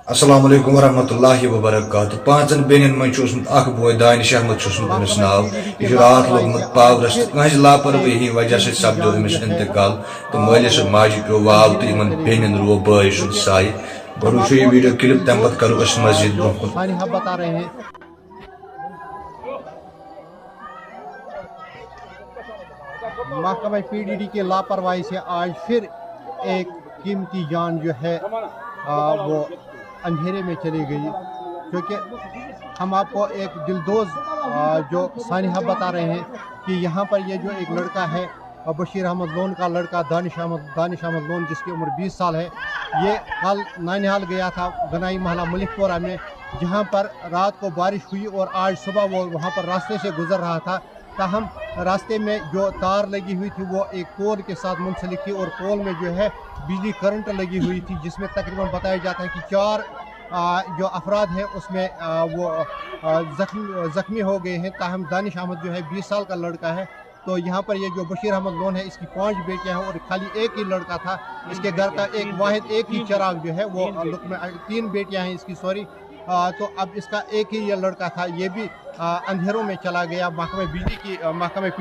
السلام علیکم ورحمۃ اللہ وبرکاتہ پانچن بینن من اخ بوے دانش احمد امس ناو یہ رات لوگمت پاورس کھانس لاپرواہی وجہ سے سپدو امس انتقال تو مالس ماجہ پیو واو تو ان بینن رو بٲے سن سائے گۄڈٕ وٕچھو یہ ویڈیو کلپ تمہ پتہٕ کرو أسۍ مزید برونٛہہ کُن سانحہ بتا رہے ہیں محکمہ پی ڈی ڈی کی لاپرواہی سے آج پھر ایک قیمتی جان جو ہے وہ اندھیرے میں چلی گئی، کیونکہ ہم آپ کو ایک دلدوز جو سانحہ بتا رہے ہیں کہ یہاں پر یہ جو ایک لڑکا ہے بشیر احمد لون کا لڑکا دانش احمد لون جس کی عمر 20 سال ہے، یہ کل نانیہال گیا تھا گنائی محلہ ملک پورہ میں، جہاں پر رات کو بارش ہوئی اور آج صبح وہ وہاں پر راستے سے گزر رہا تھا، تاہم راستے میں جو تار لگی ہوئی تھی وہ ایک پول کے ساتھ منسلک تھی اور پول میں جو ہے بجلی کرنٹ لگی ہوئی تھی، جس میں تقریباً بتایا جاتا ہے کہ 4 جو افراد ہیں اس میں وہ زخمی ہو گئے ہیں، تاہم دانش احمد جو ہے 20 سال کا لڑکا ہے۔ تو یہاں پر یہ جو بشیر احمد لون ہے اس کی 5 بیٹیاں ہیں اور خالی ایک ہی لڑکا تھا، اس کے گھر کا ایک ہی چراغ جو ہے وہ 3 بیٹیاں ہیں اس کی تو اب اس کا ایک ہی یہ لڑکا تھا، یہ بھی اندھیروں میں چلا گیا محکمہ پی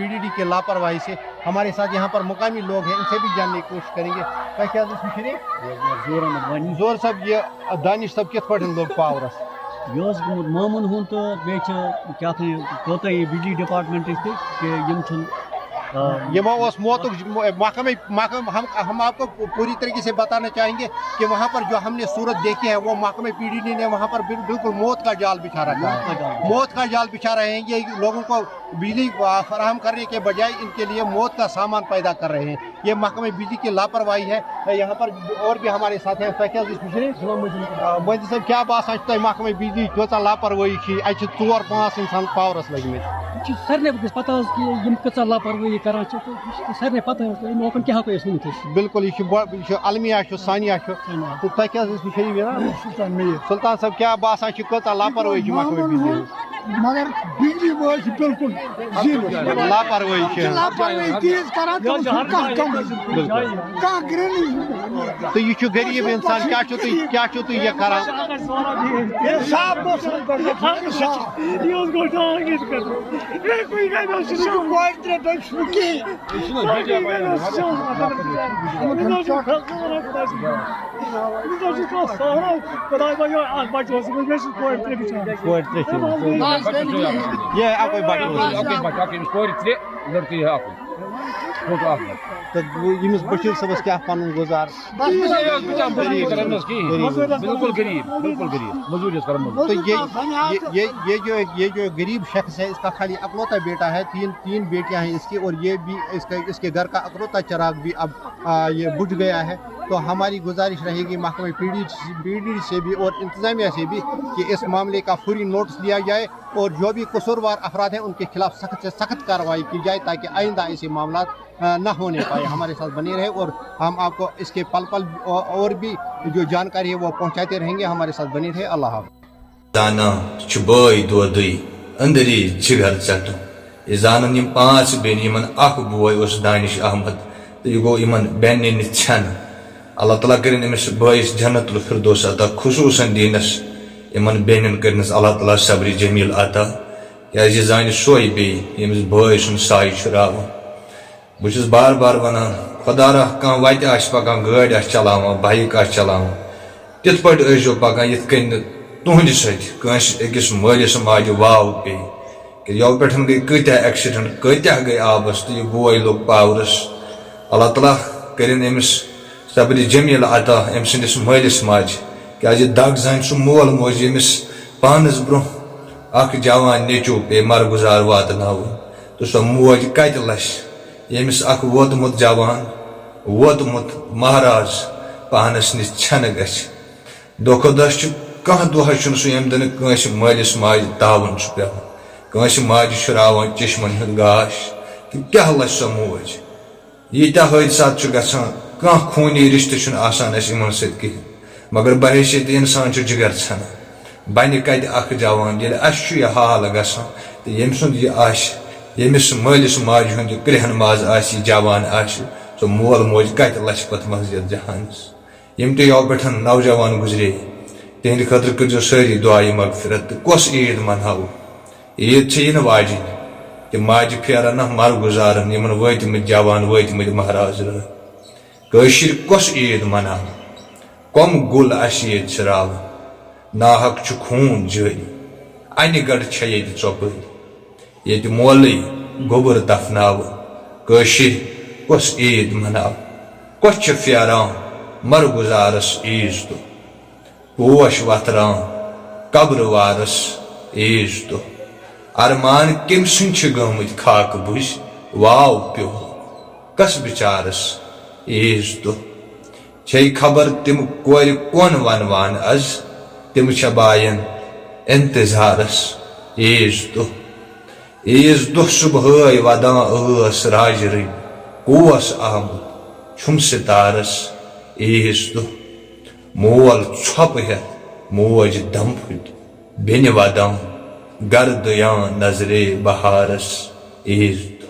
ڈی ڈی کی لاپرواہی سے۔ ہمارے ساتھ یہاں پر مقامی لوگ ہیں، ان سے بھی جاننے کی کوشش کریں گے۔ کیا زور صاحب یہ دانش صاحب کت پہ لوگ پاورس یہ گومت مامن ہوں تو کیا کوتاہی بجلی ڈپارٹمنٹ کہ یہ محکمہ ہم آپ کو پوری طریقے سے بتانا چاہیں گے کہ وہاں پر جو ہم نے صورت دیکھی ہے وہ محکمہ پی ڈی ڈی نے وہاں پر بالکل موت کا جال بچھا رکھا ہے، موت کا جال بچھا رہے ہیں۔ یہ لوگوں کو بجلی فراہم کرنے کے بجائے ان کے لیے موت کا سامان پیدا کر رہے ہیں، یہ محکمہ بجلی کی لاپرواہی ہے۔ یہاں پر اور بھی ہمارے ساتھ ہیں مہدی صاحب، کیا باسان محکمہ بجلی کۭژاہ لاپرواہی کی؟ اتھ 4-5 انسان پاورس لگمت، سارے پتہ کہ کۭژاہ لاپرواہی کران سارے پتہ موقع کیا ہٮ۪کو أسۍ ؤنِتھ۔ بالکل یہ المیہ ثانیہ تو تہ کیا سلطان صاحب کیا باسان کۭژاہ لاپرواہی محکمہ بجلی مگر بجلی وٲلۍ چھِ بالکل لاپرواہی تو یہ غریب انسان کیا یہ کران یہ اکوئی تو یمس بشیر صبس کیا پن گزار بالکل غریب مزوری تو یہ جو غریب شخص ہے اس کا خالی اکلوتا بیٹا ہے، 3 بیٹیاں ہیں اس کی، اور یہ بھی اس کے گھر کا اکلوتا چراغ بھی اب یہ بجھ گیا ہے۔ تو ہماری گزارش رہے گی محکمہ پی ڈی ڈی سے بھی اور انتظامیہ سے بھی کہ اس معاملے کا فوری نوٹس لیا جائے اور جو بھی قصوروار افراد ہیں ان کے خلاف سخت سے سخت کارروائی کی جائے تاکہ آئندہ ایسے معاملات نہ ہونے پائے۔ ہمارے ساتھ بنے رہے اور ہم آپ کو اس کے پل پل اور بھی جو جانکاری ہے وہ پہنچاتے رہیں گے۔ ہمارے ساتھ بنے رہے۔ اللہ حافظ۔ زانا بٲے دودٕے أنٛدری جگر ژٹُن یہ زانن یم 5 بیٚنہِ یمن اکھ بوے اوس دانش احمد تہٕ یہِ گوٚو یمن بیٚنہِ ژھٮ۪نہٕ۔ اللہ تعالیٰ کٔرِنۍ أمِس بٲیِس جنت الفردوس عطا، خصوٗصن دیٖنس یمن بیٚنٮ۪ن کٔرنس اللہ تعالیٰ صبرِ جمیٖل عطا، کیٛازِ یہِ زانہِ سۄے بیٚیہِ ییٚمِس بٲے سُنٛد سایہِ چھُ راوان۔ بہٕ چھُس بار بار ونان خۄدا راہ کانٛہہ وتہِ آسہِ پکان، گٲڑۍ آسہِ چلاوان، بایِک آسہِ چلاوان، تِتھ پٲٹھۍ ٲسۍزیو پکان یِتھ کٔنۍ نہٕ تُہنٛدِ سۭتۍ کٲنٛسہِ أکِس مٲلِس ماجہِ واو پیٚیہِ، کہ یوٕ پٮ۪ٹھ گٔے کۭتیاہ ایکسیڈنٹ، کۭتیاہ گٔے آبس تہٕ یہِ بوے لوٚگ پاورس۔ اللہ تعالیٰ کٔرِنۍ أمِس صبرِ جمیٖل عطا أمۍ سٕنٛدِس مٲلِس ماجہِ، کیٛازِ دگ زانہِ سُہ مول موج ییٚمِس پانس برونٛہہ اکھ جوان نیٚچوٗ پیٚیہِ مرگُزار واتناوُن، تہٕ سۄ موج کتہِ لسہِ ییٚمِس اکھ ووتمُت جوان ووتمُت مہراز پانس نِش ژھٮ۪نہٕ گژھِ۔ دۄہ کھۄتہٕ دۄہ چھُ کانٛہہ دۄہ چھُنہٕ سُہ ییٚمہِ دۄہ نہٕ کٲنٛسہِ مٲلِس ماجہِ تاوُن چھُ پٮ۪وان، کٲنٛسہِ ماجہِ چھُ راوان چشمن ہُنٛد گاش تہٕ کیٛاہ لسہِ سۄ موج۔ ییٖتیاہ حٲدثات چھُ گژھان، کانٛہہ خوٗنی رشتہٕ چھُنہٕ آسان اَسہِ یِمن سۭتۍ کِہیٖنۍ، مگر بحیثیت انسان چھُ جگر ژھٮ۪نان۔ بنہِ کتہِ اکھ جوان ییٚلہِ اَسہِ چھُ یہِ حال گژھان تہٕ ییٚمہِ سُنٛد یہِ آسہِ، ییٚمِس مٲلِس ماجہِ ہُنٛد یہِ کرٛہن ماز آسہِ، یہِ جوان آسہِ، سُہ مول موج کتہِ لسہِ پتہٕ مسجد جہانس۔ یِم تہِ یوٕ پٮ۪ٹھ نوجوان گُزرے، تہندِ خٲطرٕ کٔرۍزیو سٲری دعایہِ مغفرت تہٕ کۄس عیٖد مناوو عیٖد چھےٚ یِنہٕ واجِنۍ تہِ ماجہِ پھیرن نہ مر گُزارن یِمن وٲتۍمٕتۍ جوان وٲتۍمٕتۍ مہراز رٲے کٲشِر کۄس عیٖد مناوو کۄم گُل اَسہِ ییٚتہِ ژھٕراوان ناحق چھُ خوٗن جٲری اَنہِ گڑھ چھےٚ ییٚتہِ ژۄپٲرۍ ییٚتہِ مولٕے گوٚبُر دفناوان کٲشِر کۄس عیٖد مناوو کۄس چھِ پھیران مر گُزارس عیٖز دۄہ پوش وتھران قبرٕ وارس عیٖز دۄہ ارمان کٔمۍ سٕنٛدۍ چھِ گٲمٕتۍ خاکہٕ بُزۍ واو پیوٚو کس بِچارس عیٖز دۄہ چھے خبر تِم کورِ کۄن ونوان از تِم چھےٚ باین انتظارس عیٖز دۄہ عیٖز دۄہ صبحٲے ودان ٲس راجہِ رٕنۍ کوس آمُت چھُم ستارس عیٖز دۄہ مول ژھۄپہٕ ہٮ۪تھ موج دم پھٕٹۍ بیٚنہِ ودان گردٕیان نظرے بہارس عیٖز دۄہ